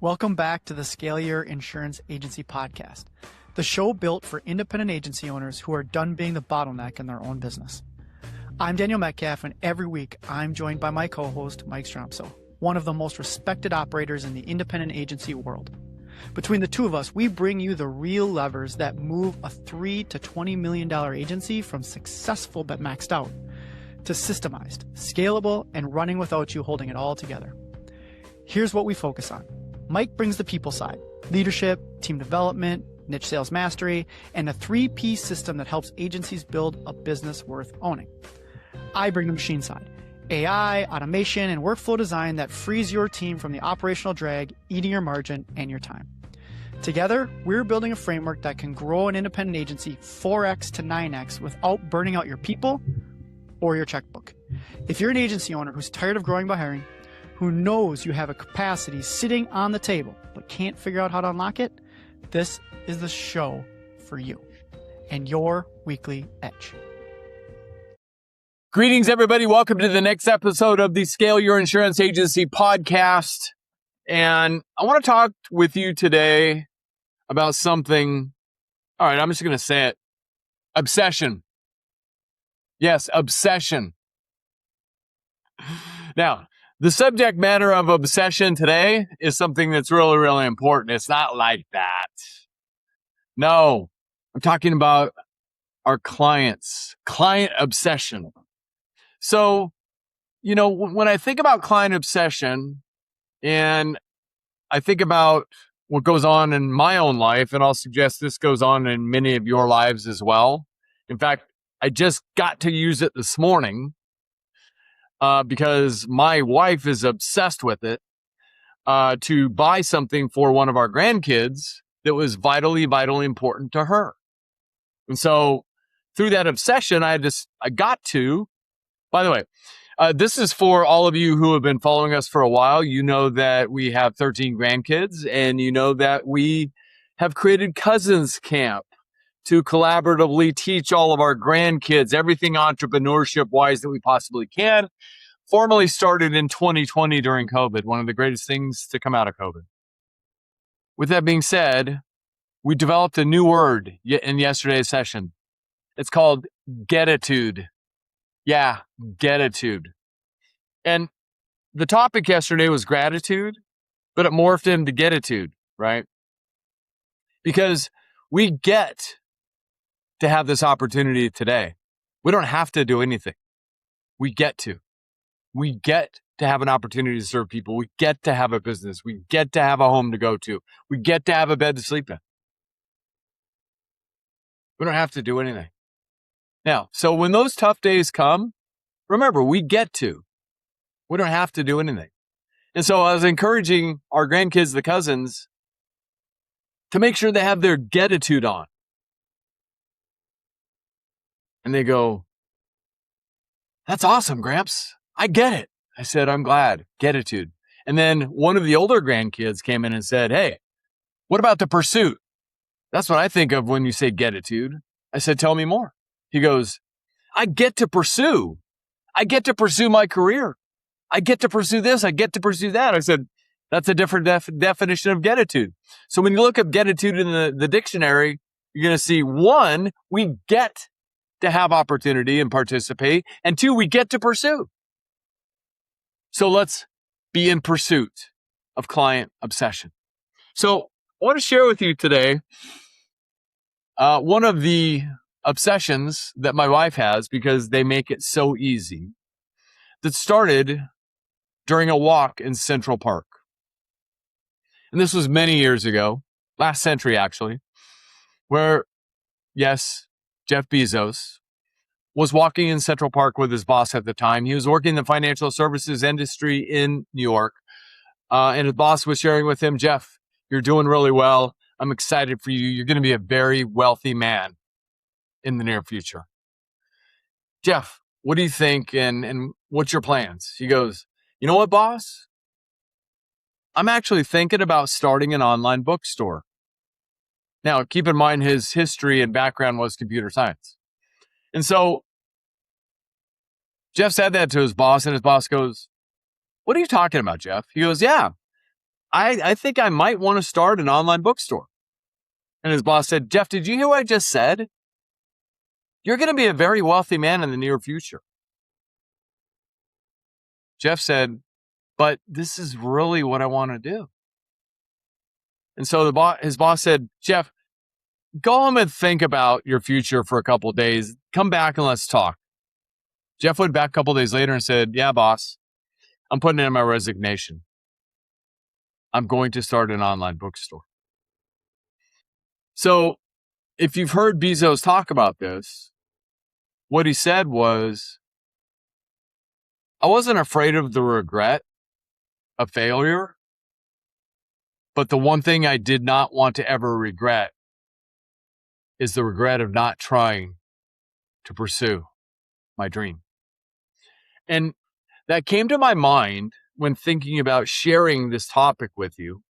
Welcome back to the Scale Your Insurance Agency podcast, the show built for independent agency owners who are done being the bottleneck in their own business. I'm Daniel Metcalf, and every week I'm joined by my co-host, Mike Stromsoe, one of the most respected operators in the independent agency world. Between the two of us, we bring you the real levers that move a $3 to $20 million agency from successful but maxed out to systemized, scalable, and running without you holding it all together. Here's what we focus on. Mike brings the people side, leadership, team development, niche sales mastery, and a 3P system that helps agencies build a business worth owning. I bring the machine side, AI, automation, and workflow design that frees your team from the operational drag, eating your margin and your time. Together, we're building a framework that can grow an independent agency 4x to 9x without burning out your people or your checkbook. If you're an agency owner who's tired of growing by hiring, who knows you have a capacity sitting on the table but can't figure out how to unlock it, this is the show for you and your weekly edge. Greetings, everybody. Welcome to the next episode of the Scale Your Insurance Agency podcast. And I want to talk with you today about something. All right, I'm just going to say it. Obsession. Yes, obsession. Now, the subject matter of obsession today is something that's really, really important. It's not like that. No, I'm talking about our clients, client obsession. So, when I think about client obsession and I think about what goes on in my own life, and I'll suggest this goes on in many of your lives as well. In fact, I just got to use it this morning. Because my wife is obsessed with it, to buy something for one of our grandkids that was vitally important to her. And so through that obsession, by the way, this is for all of you who have been following us for a while. You know that we have 13 grandkids, and you know that we have created Cousins Camp to collaboratively teach all of our grandkids everything entrepreneurship-wise that we possibly can. Formally started in 2020 during COVID, one of the greatest things to come out of COVID. With that being said, we developed a new word in yesterday's session. It's called getitude. Yeah, getitude. And the topic yesterday was gratitude, but it morphed into getitude, right? Because we get to have this opportunity today. We don't have to do anything. We get to. We get to have an opportunity to serve people. We get to have a business. We get to have a home to go to. We get to have a bed to sleep in. We don't have to do anything. Now, so when those tough days come, remember, we get to. We don't have to do anything. And so I was encouraging our grandkids, the cousins, to make sure they have their getitude on. And they go, "That's awesome, Gramps. I get it." I said, "I'm glad. Getitude." And then one of the older grandkids came in and said, "Hey, what about the pursuit?" That's what I think of when you say getitude. I said, "Tell me more." He goes, "I get to pursue. I get to pursue my career. I get to pursue this. I get to pursue that." I said, "That's a different definition of getitude." So when you look up getitude in the dictionary, you're going to see, 1, we get to have opportunity and participate, and 2, we get to pursue. So let's be in pursuit of client obsession. So I want to share with you today one of the obsessions that my wife has, because they make it so easy, that started during a walk in Central Park. And this was many years ago, last century actually, where, yes, Jeff Bezos was walking in Central Park with his boss at the time. He was working in the financial services industry in New York. And his boss was sharing with him, "Jeff, you're doing really well. I'm excited for you. You're going to be a very wealthy man in the near future. Jeff, what do you think? And what's your plans?" He goes, "You know what, boss? I'm actually thinking about starting an online bookstore." Now, keep in mind his history and background was computer science. And so Jeff said that to his boss, and his boss goes, "What are you talking about, Jeff?" He goes, "Yeah, I think I might want to start an online bookstore. And his boss said, Jeff, did you hear what I just said? You're going to be a very wealthy man in the near future. Jeff said, but this is really what I want to do. And so his boss said, Jeff, go home and think about your future for a couple of days. Come back and let's talk. Jeff went back a couple of days later and said, yeah, boss, I'm putting in my resignation. I'm going to start an online bookstore. So if you've heard Bezos talk about this, what he said was, I wasn't afraid of the regret of failure, but the one thing I did not want to ever regret is the regret of not trying to pursue my dream. And that came to my mind when thinking about sharing this topic with you,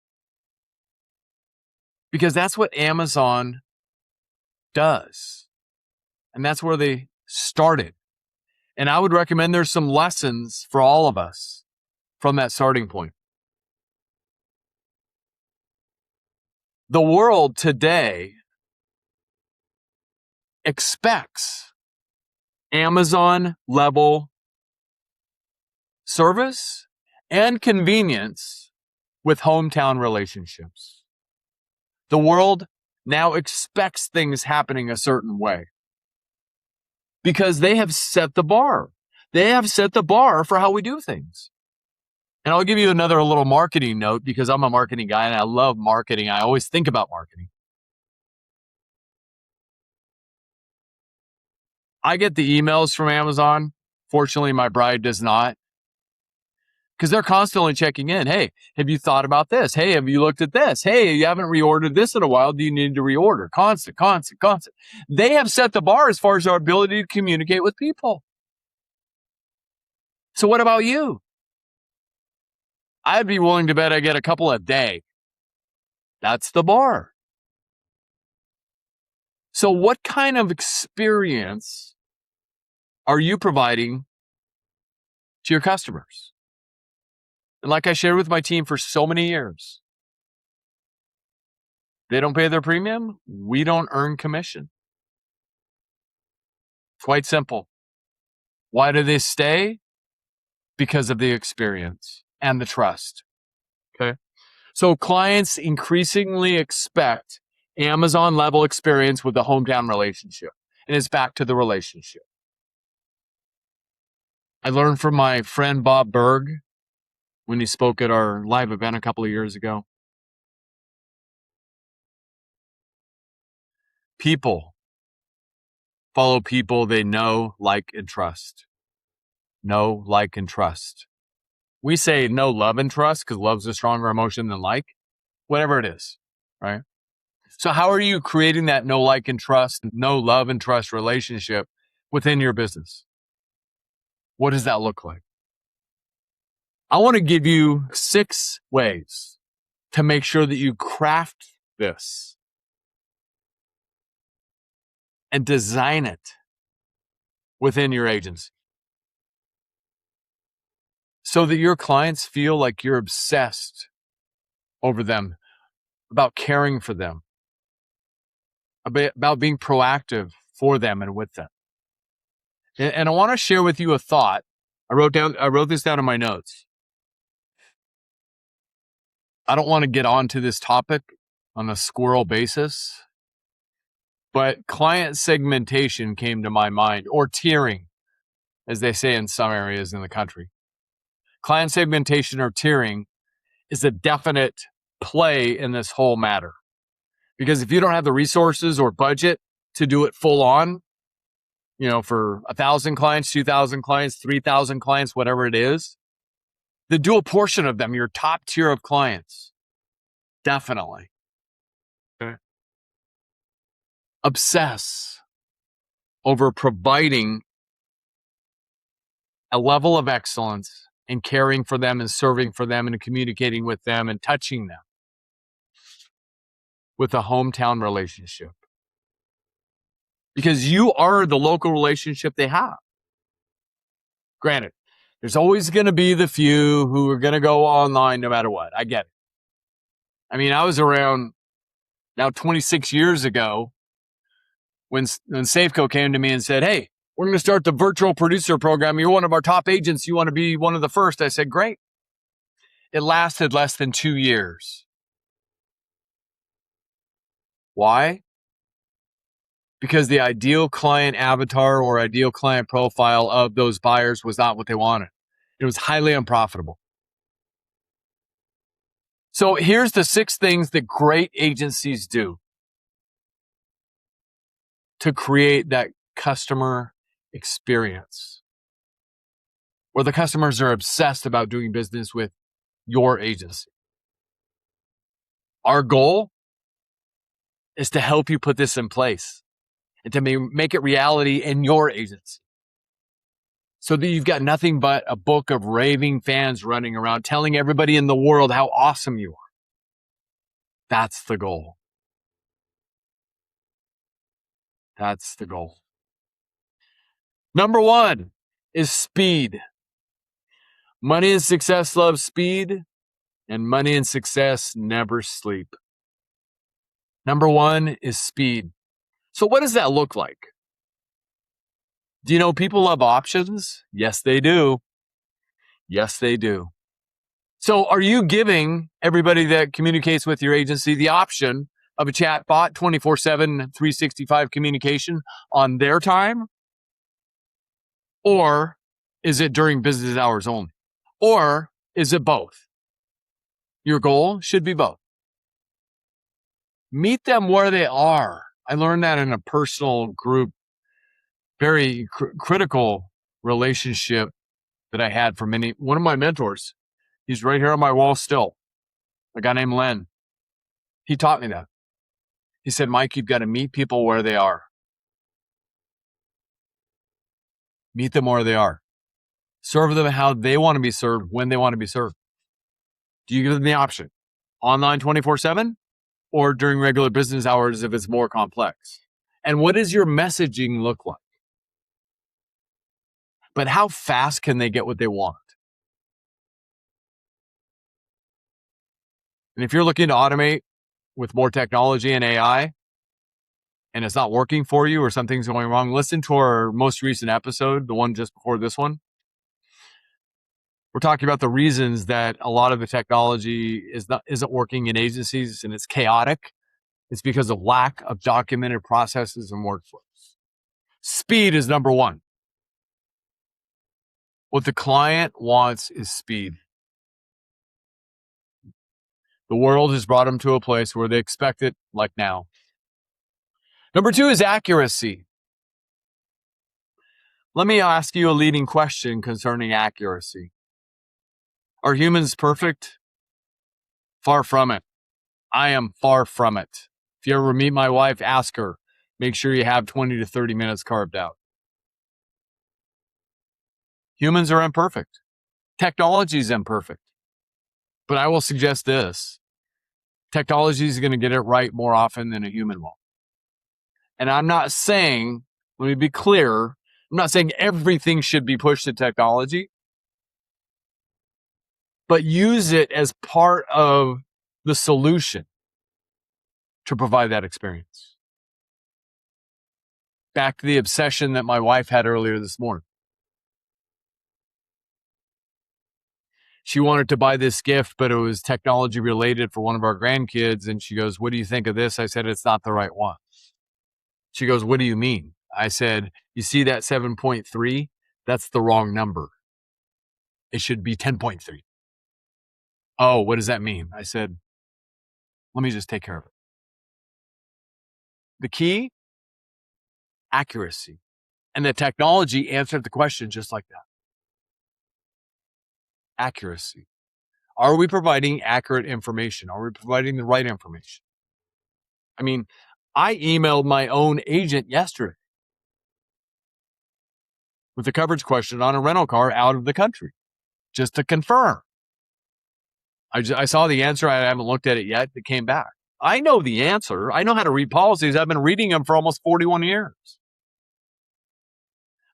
because that's what Amazon does. And that's where they started. And I would recommend there's some lessons for all of us from that starting point. The world today expects Amazon level service and convenience with hometown relationships. The world now expects things happening a certain way because they have set the bar. They have set the bar for how we do things. And I'll give you another little marketing note because I'm a marketing guy and I love marketing. I always think about marketing. I get the emails from Amazon. Fortunately, my bride does not. Because they're constantly checking in. Hey, have you thought about this? Hey, have you looked at this? Hey, you haven't reordered this in a while. Do you need to reorder? Constant. They have set the bar as far as our ability to communicate with people. So what about you? I'd be willing to bet I get a couple a day. That's the bar. So what kind of experience are you providing to your customers? And like I shared with my team for so many years, they don't pay their premium. We don't earn commission. Quite simple. Why do they stay? Because of the experience and the trust. Okay. So clients increasingly expect Amazon level experience with the hometown relationship. And it's back to the relationship. I learned from my friend Bob Berg when he spoke at our live event a couple of years ago. People follow people they know, like, and trust. Know, like, and trust. We say know, love, and trust because love's a stronger emotion than like, whatever it is, right? So how are you creating that know, like, and trust, know, love, and trust relationship within your business? What does that look like? I want to give you 6 ways to make sure that you craft this and design it within your agency so that your clients feel like you're obsessed over them, about caring for them, about being proactive for them and with them. And I want to share with you a thought. I wrote this down in my notes. I don't want to get onto this topic on a squirrel basis, but client segmentation came to my mind, or tiering, as they say in some areas in the country. Client segmentation or tiering is a definite play in this whole matter. Because if you don't have the resources or budget to do it full on, for 1,000 clients, 2,000 clients, 3,000 clients, whatever it is, then do a portion of them, your top tier of clients. Definitely. Okay. Obsess over providing a level of excellence and caring for them and serving for them and communicating with them and touching them with a hometown relationship. Because you are the local relationship they have. Granted, there's always going to be the few who are going to go online no matter what. I get it. I mean, I was around now 26 years ago when Safeco came to me and said, hey, we're going to start the virtual producer program. You're one of our top agents. You want to be one of the first? I said, great. It lasted less than 2 years. Why? Because the ideal client avatar or ideal client profile of those buyers was not what they wanted. It was highly unprofitable. So here's the 6 things that great agencies do to create that customer experience where the customers are obsessed about doing business with your agency. Our goal is to help you put this in place and to make it reality in your agency so that you've got nothing but a book of raving fans running around telling everybody in the world how awesome you are. That's the goal. That's the goal. Number 1 is speed. Money and success love speed, and money and success never sleep. Number 1 is speed. So what does that look like? Do you know people love options? Yes, they do. Yes, they do. So are you giving everybody that communicates with your agency the option of a chat bot, 24/7, 365 communication on their time? Or is it during business hours only? Or is it both? Your goal should be both. Meet them where they are. I learned that in a personal group, very critical relationship that I had for one of my mentors. He's right here on my wall still, a guy named Len. He taught me that. He said, Mike, you've got to meet people where they are. Meet them where they are. Serve them how they want to be served when they want to be served. Do you give them the option? Online 24/7 or during regular business hours if it's more complex? And what does your messaging look like? But how fast can they get what they want? And if you're looking to automate with more technology and AI, and it's not working for you or something's going wrong, listen to our most recent episode, the one just before this one. We're talking about the reasons that a lot of the technology isn't working in agencies and it's chaotic. It's because of lack of documented processes and workflows. Speed is number 1. What the client wants is speed. The world has brought them to a place where they expect it like now. Number 2 is accuracy. Let me ask you a leading question concerning accuracy. Are humans perfect? Far from it. I am far from it. If you ever meet my wife, ask her. Make sure you have 20 to 30 minutes carved out. Humans are imperfect. Technology is imperfect. But I will suggest this. Technology is going to get it right more often than a human will. And I'm not saying, let me be clear, I'm not saying everything should be pushed to technology, but use it as part of the solution to provide that experience. Back to the obsession that my wife had earlier this morning. She wanted to buy this gift, but it was technology related for one of our grandkids. And she goes, what do you think of this? I said, it's not the right one. She goes, what do you mean? I said, you see that 7.3? That's the wrong number. It should be 10.3. Oh, what does that mean? I said, let me just take care of it. The key, accuracy. And the technology answered the question just like that. Accuracy. Are we providing accurate information? Are we providing the right information? I mean, I emailed my own agent yesterday with a coverage question on a rental car out of the country, just to confirm. I saw the answer. I haven't looked at it yet. It came back. I know the answer. I know how to read policies. I've been reading them for almost 41 years.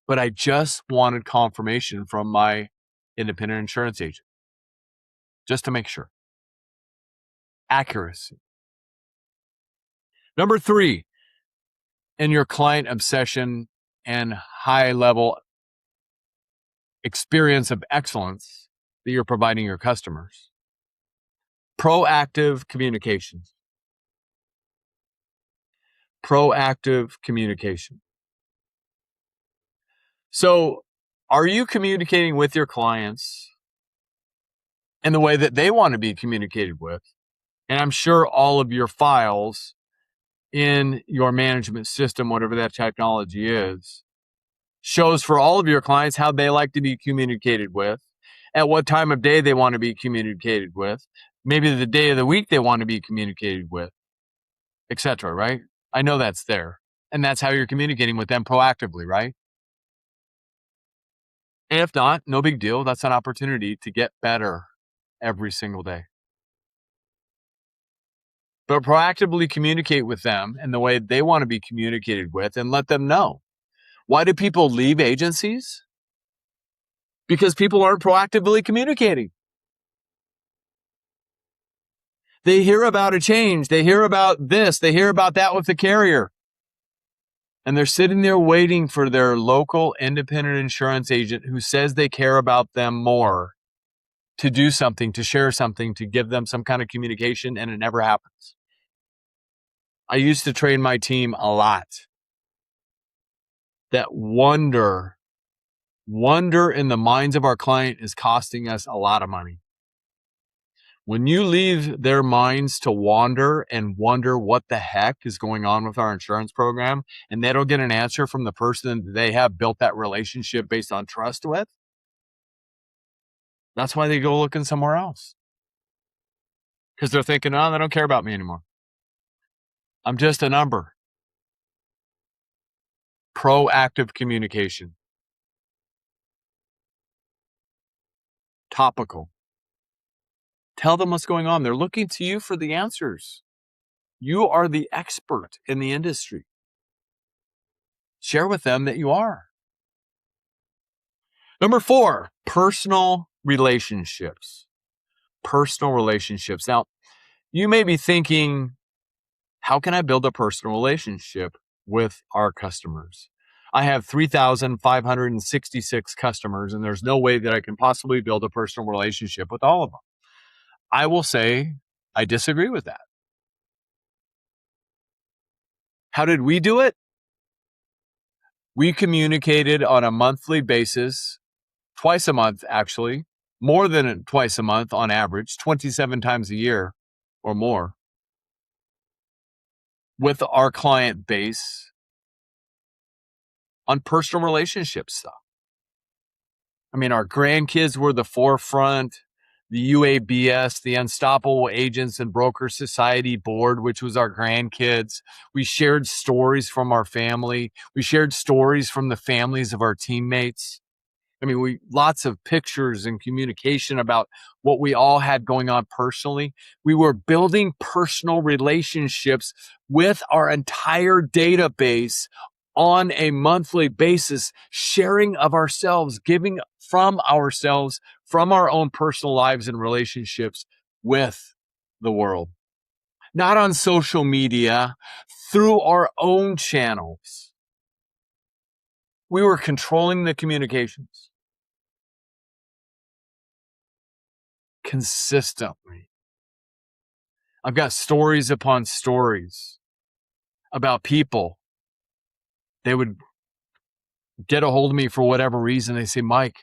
But I just wanted confirmation from my independent insurance agent, just to make sure. accuracy. Number 3, in your client obsession and high-level experience of excellence that you're providing your customers, proactive communication. Proactive communication. So, are you communicating with your clients in the way that they want to be communicated with? And I'm sure all of your files in your management system, whatever that technology is, shows for all of your clients how they like to be communicated with, at what time of day they want to be communicated with, maybe the day of the week they want to be communicated with, etc., right? I know that's there. And that's how you're communicating with them proactively, right? And if not, no big deal. That's an opportunity to get better every single day. But proactively communicate with them in the way they want to be communicated with and let them know. Why do people leave agencies? Because people aren't proactively communicating. They hear about a change. They hear about this. They hear about that with the carrier. And they're sitting there waiting for their local independent insurance agent who says they care about them more to do something, to share something, to give them some kind of communication, and it never happens. I used to train my team a lot. That wonder in the minds of our client is costing us a lot of money. When you leave their minds to wander and wonder what the heck is going on with our insurance program, and they don't get an answer from the person that they have built that relationship based on trust with, that's why they go looking somewhere else. Because they're thinking, oh, they don't care about me anymore. I'm just a number. Proactive communication. Topical. Tell them what's going on. They're looking to you for the answers. You are the expert in the industry. Share with them that you are. Number 4, personal relationships. Personal relationships. Now, you may be thinking, how can I build a personal relationship with our customers? I have 3,566 customers, and there's no way that I can possibly build a personal relationship with all of them. I will say I disagree with that. How did we do it? We communicated on a monthly basis, twice a month actually, more than twice a month on average, 27 times a year or more, with our client base on personal relationship stuff. I mean, our grandkids were the forefront. The UABS, the Unstoppable Agents and Brokers Society board, which was our grandkids. We shared stories from our family. We shared stories from the families of our teammates. I mean, lots of pictures and communication about what we all had going on personally. We were building personal relationships with our entire database on a monthly basis, sharing of ourselves, giving from ourselves, from our own personal lives and relationships with the world. Not on social media, through our own channels. We were controlling the communications consistently. I've got stories upon stories about people. They would get a hold of me for whatever reason. They say, Mike,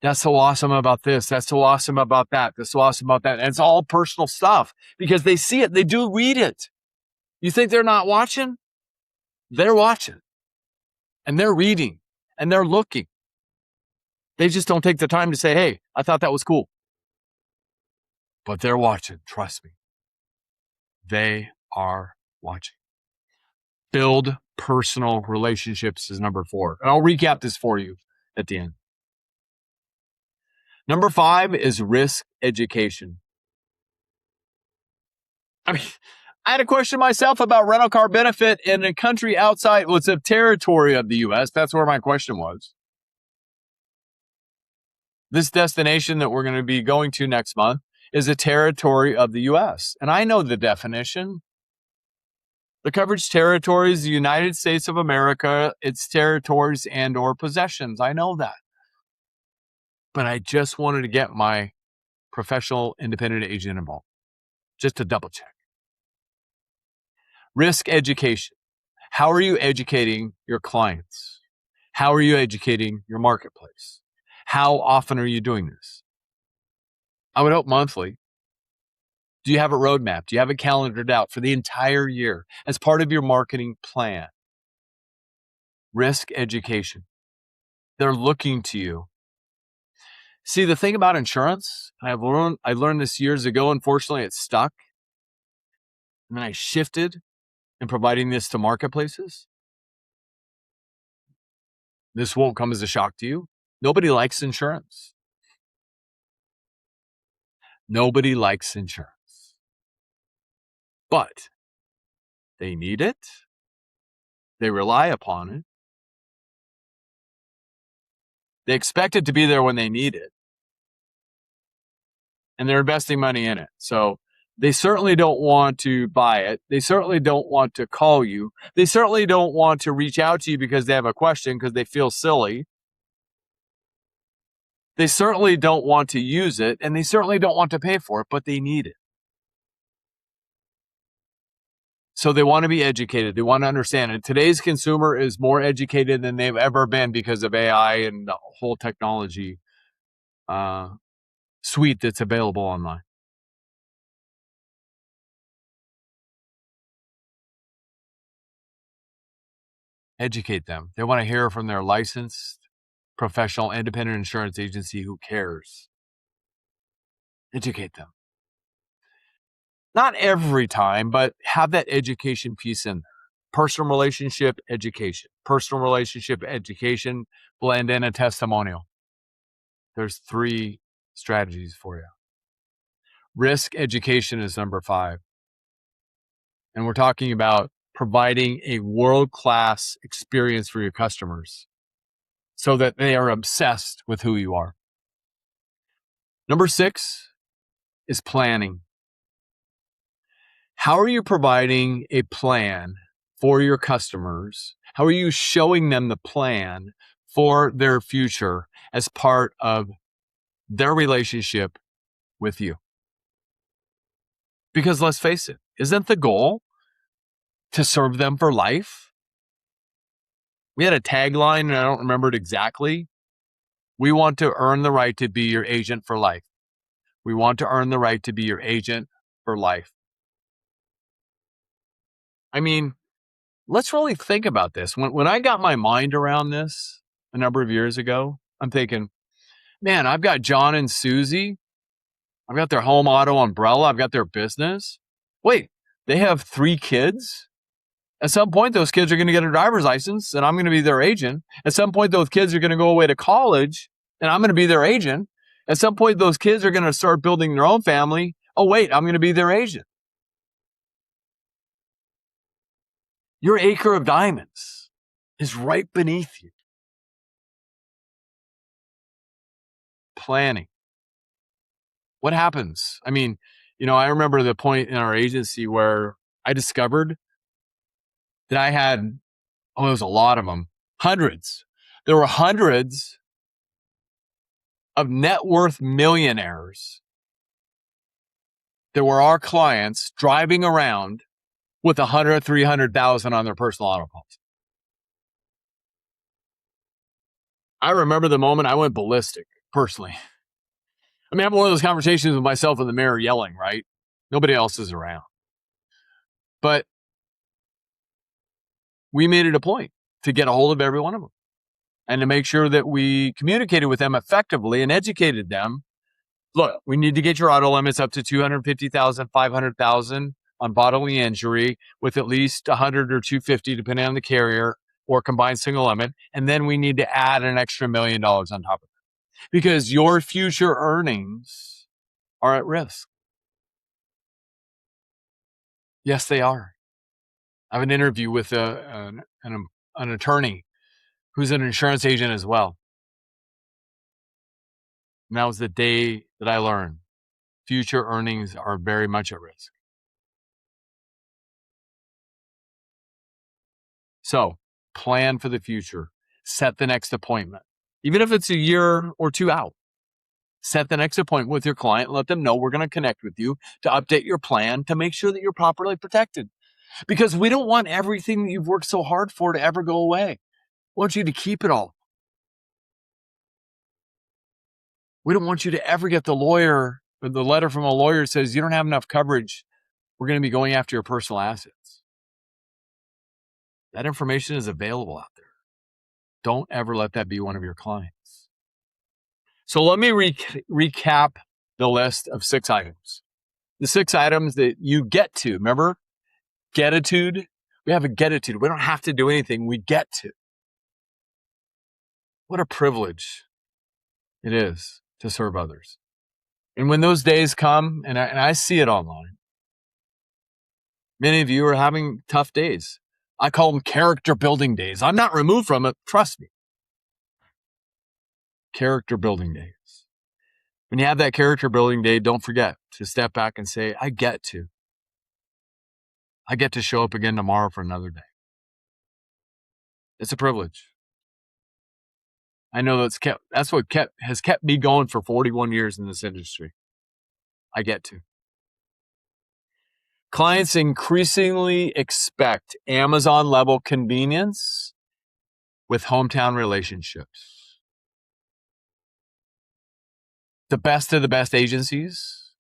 that's so awesome about this. That's so awesome about that. That's so awesome about that. And it's all personal stuff because they see it. They do read it. You think they're not watching? They're watching and they're reading and they're looking. They just don't take the time to say, hey, I thought that was cool. But they're watching. Trust me. They are watching. Build personal relationships is number 4. And I'll recap this for you at the end. Number 5 is risk education. I mean, I had a question myself about rental car benefit in a country outside, well, it's a territory of the U.S. That's where my question was. This destination that we're going to be going to next month is a territory of the U.S. And I know the definition. The coverage territory is the United States of America, its territories and or possessions. I know that. But I just wanted to get my professional independent agent involved, just to double check. Risk education. How are you educating your clients? How are you educating your marketplace? How often are you doing this? I would hope monthly. Do you have a roadmap? Do you have it calendared out for the entire year as part of your marketing plan? Risk education. They're looking to you. See, the thing about insurance, I learned this years ago. Unfortunately, it stuck. And then I shifted in providing this to marketplaces. This won't come as a shock to you. Nobody likes insurance. Nobody likes insurance. But they need it. They rely upon it. They expect it to be there when they need it. And they're investing money in it. So they certainly don't want to buy it. They certainly don't want to call you. They certainly don't want to reach out to you because they have a question because they feel silly. They certainly don't want to use it, and they certainly don't want to pay for it, but they need it. So they want to be educated. They want to understand it. Today's consumer is more educated than they've ever been because of AI and the whole technology suite that's available online. Educate them. They want to hear from their licensed, professional, independent insurance agency who cares. Educate them. Not every time, but have that education piece in there. Personal relationship education. Personal relationship education, blend in a testimonial. There's 3 strategies for you. Risk education is number 5. And we're talking about providing a world-class experience for your customers so that they are obsessed with who you are. Number 6 is planning. How are you providing a plan for your customers? How are you showing them the plan for their future as part of their relationship with you? Because let's face it, isn't the goal to serve them for life? We had a tagline, and I don't remember it exactly. We want to earn the right to be your agent for life. We want to earn the right to be your agent for life. I mean, let's really think about this. When I got my mind around this a number of years ago, I'm thinking, man, I've got John and Susie. I've got their home auto umbrella. I've got their business. Wait, they have 3 kids? At some point, those kids are going to get a driver's license, and I'm going to be their agent. At some point, those kids are going to go away to college, and I'm going to be their agent. At some point, those kids are going to start building their own family. Oh, wait, I'm going to be their agent. Your acre of diamonds is right beneath you. Planning. What happens? I mean, I remember the point in our agency where I discovered that I had, there was a lot of them, hundreds. There were hundreds of net worth millionaires that were our clients driving around with 100, 300,000 on their personal auto policy. I remember the moment I went ballistic, personally. I mean, I'm one of those conversations with myself in the mirror yelling, right? Nobody else is around. But we made it a point to get a hold of every one of them and to make sure that we communicated with them effectively and educated them. Look, we need to get your auto limits up to 250,000, 500,000 on bodily injury with at least 100 or 250, depending on the carrier, or combined single limit. And then we need to add an extra $1 million on top of it because your future earnings are at risk. Yes, they are. I have an interview with an attorney who's an insurance agent as well. And that was the day that I learned future earnings are very much at risk. So plan for the future. Set the next appointment. Even if it's a year or two out, set the next appointment with your client. Let them know we're going to connect with you to update your plan to make sure that you're properly protected. Because we don't want everything that you've worked so hard for to ever go away. We want you to keep it all. We don't want you to ever get the letter from a lawyer that says you don't have enough coverage. We're going to be going after your personal assets. That information is available out there. Don't ever let that be one of your clients. So let me recap the list of 6 items. The 6 items that you get to. Remember? Getitude. We have a getitude. We don't have to do anything. We get to. What a privilege it is to serve others. And when those days come, and I see it online, many of you are having tough days. I call them character building days. I'm not removed from it. Trust me. Character building days. When you have that character building day, don't forget to step back and say, I get to show up again tomorrow for another day. It's a privilege. I know that's what has kept me going for 41 years in this industry. I get to. Clients increasingly expect Amazon level convenience with hometown relationships. The best of the best agencies.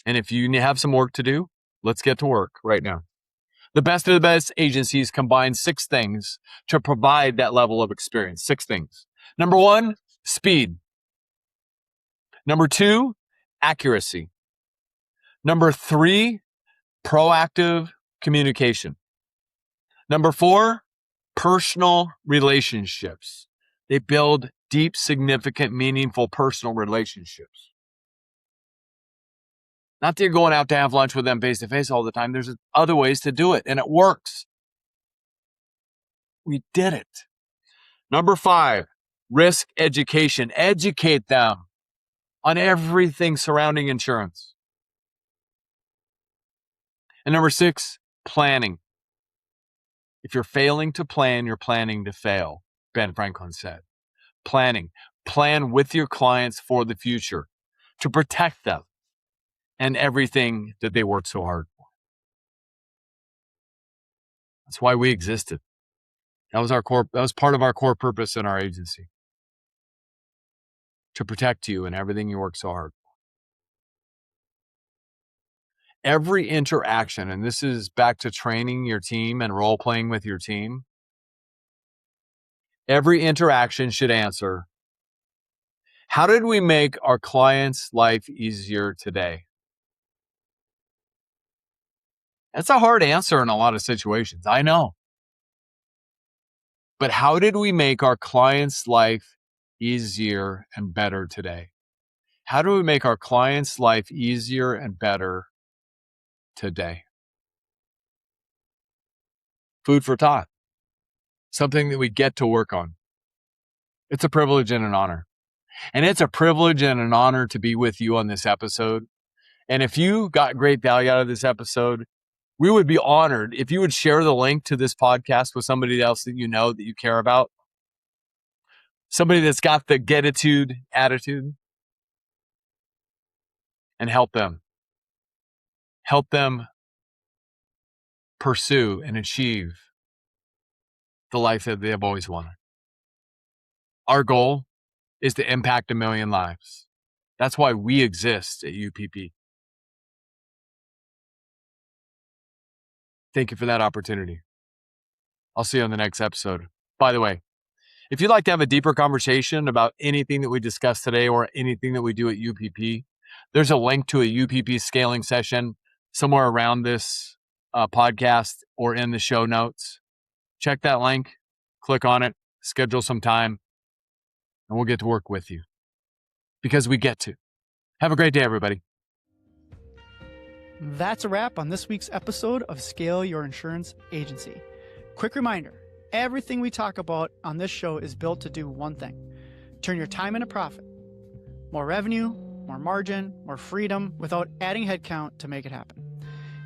And if you have some work to do, let's get to work right now. The best of the best agencies combine 6 things to provide that level of experience. 6 things. Number 1, speed. Number 2, accuracy. Number 3, proactive communication. Number 4, personal relationships. They build deep, significant, meaningful personal relationships. Not that you're going out to have lunch with them face to face all the time. There's other ways to do it, and it works. We did it. Number 5, risk education. Educate them on everything surrounding insurance. And number 6, planning. If you're failing to plan, you're planning to fail, Ben Franklin said. Planning. Plan with your clients for the future to protect them and everything that they worked so hard for. That's why we existed. That was part of our core purpose in our agency. To protect you and everything you work so hard for. Every interaction, and this is back to training your team and role playing with your team. Every interaction should answer, how did we make our client's life easier today? That's a hard answer in a lot of situations. I know. But how did we make our client's life easier and better today? How do we make our client's life easier and better today? Food for thought. Something that we get to work on. It's a privilege and an honor. And it's a privilege and an honor to be with you on this episode. And if you got great value out of this episode, we would be honored if you would share the link to this podcast with somebody else that you know, that you care about. Somebody that's got the getitude attitude. And help them. Help them pursue and achieve the life that they have always wanted. Our goal is to impact 1 million lives. That's why we exist at UPP. Thank you for that opportunity. I'll see you on the next episode. By the way, if you'd like to have a deeper conversation about anything that we discussed today or anything that we do at UPP, there's a link to a UPP scaling session somewhere around this podcast or in the show notes. Check that link, click on it, schedule some time, and we'll get to work with you because we get to. Have a great day, everybody. That's a wrap on this week's episode of Scale Your Insurance Agency. Quick reminder, everything we talk about on this show is built to do one thing: turn your time into profit. More revenue, more margin, more freedom without adding headcount to make it happen.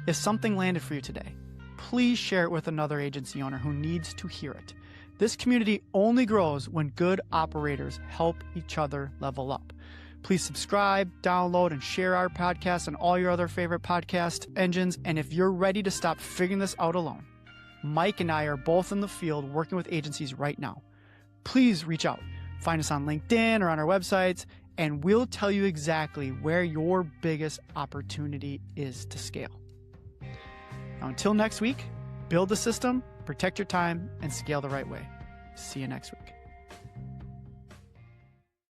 If something landed for you today, please share it with another agency owner who needs to hear it. This community only grows when good operators help each other level up. Please subscribe, download, and share our podcast and all your other favorite podcast engines. And if you're ready to stop figuring this out alone, Mike and I are both in the field working with agencies right now. Please reach out. Find us on LinkedIn or on our websites, and we'll tell you exactly where your biggest opportunity is to scale. Now, until next week, build the system, protect your time, and scale the right way. See you next week.